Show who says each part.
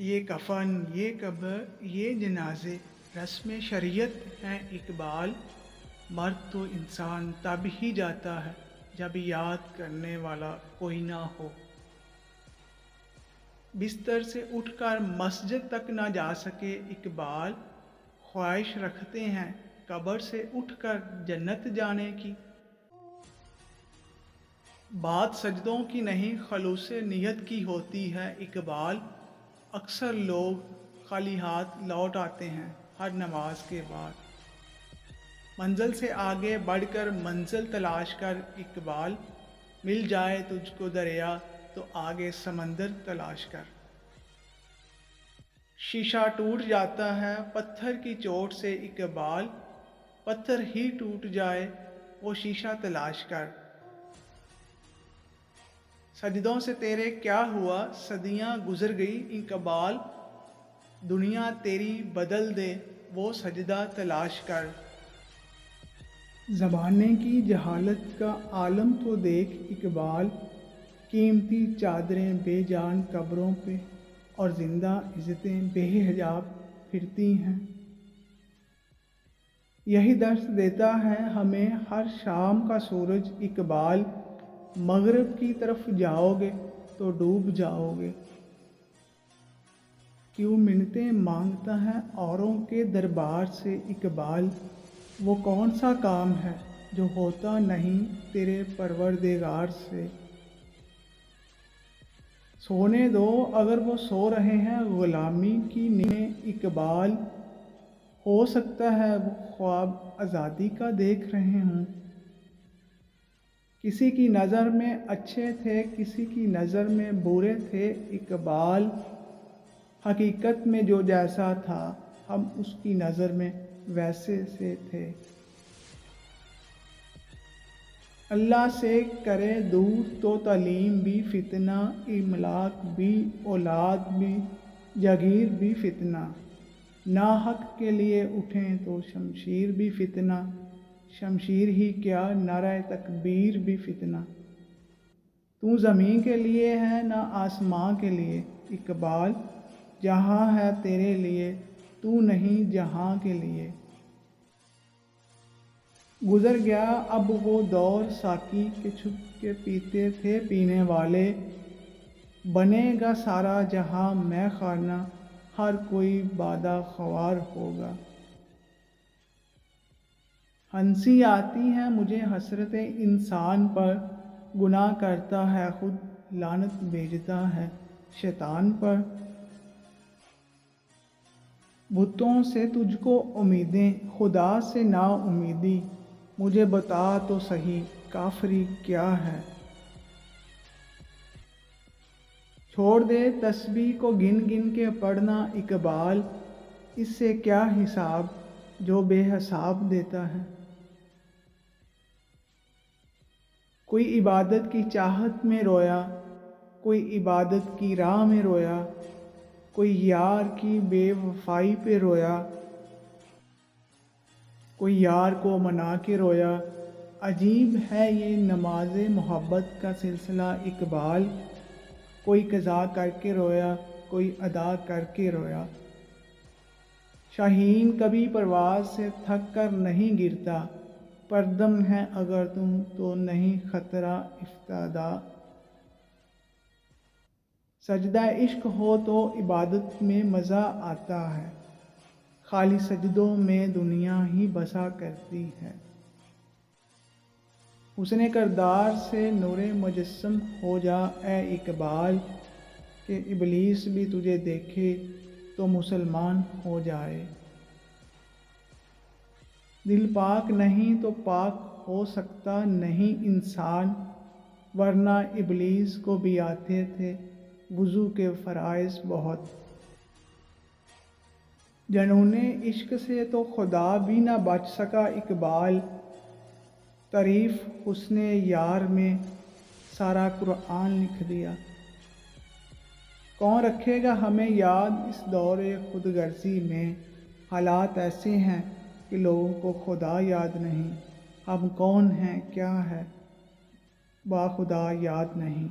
Speaker 1: یہ کفن، یہ قبر، یہ جنازے رسم شریعت ہیں اقبال۔ مرد تو انسان تب ہی جاتا ہے جب یاد کرنے والا کوئی نہ ہو۔ بستر سے اٹھ کر مسجد تک نہ جا سکے اقبال، خواہش رکھتے ہیں قبر سے اٹھ کر جنت جانے کی۔ بات سجدوں کی نہیں خلوص نیت کی ہوتی ہے اقبال، اکثر لوگ خالی ہاتھ لوٹ آتے ہیں ہر نماز کے بعد۔ منزل سے آگے بڑھ کر منزل تلاش کر اقبال، مل جائے تجھ کو دریا تو آگے سمندر تلاش کر۔ شیشہ ٹوٹ جاتا ہے پتھر کی چوٹ سے اقبال، پتھر ہی ٹوٹ جائے وہ شیشہ تلاش کر۔ سجدوں سے تیرے کیا ہوا، صدیاں گزر گئی اقبال، دنیا تیری بدل دے وہ سجدہ تلاش کر۔ زمانے کی جہالت کا عالم تو دیکھ اقبال، قیمتی چادریں بے جان قبروں پہ اور زندہ عزتیں بے حجاب پھرتی ہیں۔ یہی درس دیتا ہے ہمیں ہر شام کا سورج اقبال، مغرب کی طرف جاؤ گے تو ڈوب جاؤ گے۔ کیوں منتیں مانگتا ہے اوروں کے دربار سے اقبال، وہ کون سا کام ہے جو ہوتا نہیں تیرے پروردگار سے۔ سونے دو اگر وہ سو رہے ہیں غلامی کی نیند میں اقبال، ہو سکتا ہے وہ خواب آزادی کا دیکھ رہے ہوں۔ کسی کی نظر میں اچھے تھے کسی کی نظر میں برے تھے اقبال، حقیقت میں جو جیسا تھا ہم اس کی نظر میں ویسے سے تھے۔ اللہ سے کرے دور تو تعلیم بھی فتنہ، املاک بھی اولاد بھی جاگیر بھی فتنہ، ناحق کے لیے اٹھیں تو شمشیر بھی فتنہ، شمشیر ہی کیا نعرہ تکبیر بھی فتنہ۔ تو زمین کے لیے ہے نہ آسماں کے لیے اقبال، جہاں ہے تیرے لیے تو نہیں جہاں کے لیے۔ گزر گیا اب وہ دور ساقی کے چھپ کے پیتے تھے پینے والے، بنے گا سارا جہاں مے خانہ ہر کوئی بادہ خوار ہوگا۔ ہنسی آتی ہے مجھے حسرت انسان پر، گناہ کرتا ہے خود لعنت بھیجتا ہے شیطان پر۔ بتوں سے تجھ کو امیدیں خدا سے نا امیدی، مجھے بتا تو صحیح کافری کیا ہے۔ چھوڑ دے تسبیح کو گن گن کے پڑھنا اقبال، اس سے کیا حساب جو بے حساب دیتا ہے۔ کوئی عبادت کی چاہت میں رویا، کوئی عبادت کی راہ میں رویا، کوئی یار کی بے وفائی پہ رویا، کوئی یار کو منا کے رویا۔ عجیب ہے یہ نماز محبت کا سلسلہ اقبال، کوئی قضا کر کے رویا کوئی ادا کر کے رویا۔ شاہین کبھی پرواز سے تھک کر نہیں گرتا، پردم ہے اگر تم تو نہیں خطرہ افتادہ۔ سجدہ عشق ہو تو عبادت میں مزہ آتا ہے، خالی سجدوں میں دنیا ہی بسا کرتی ہے۔ حسن کردار سے نور مجسم ہو جا اے اقبال، کہ ابلیس بھی تجھے دیکھے تو مسلمان ہو جائے۔ دل پاک نہیں تو پاک ہو سکتا نہیں انسان، ورنہ ابلیس کو بھی آتے تھے وضو کے فرائض بہت۔ جنون عشق سے تو خدا بھی نہ بچ سکا اقبال، تعریف حسن یار میں سارا قرآن لکھ دیا۔ کون رکھے گا ہمیں یاد اس دور خود غرضی میں، حالات ایسے ہیں کہ لوگوں کو خدا یاد نہیں، ہم کون ہیں کیا ہے باخدا یاد نہیں۔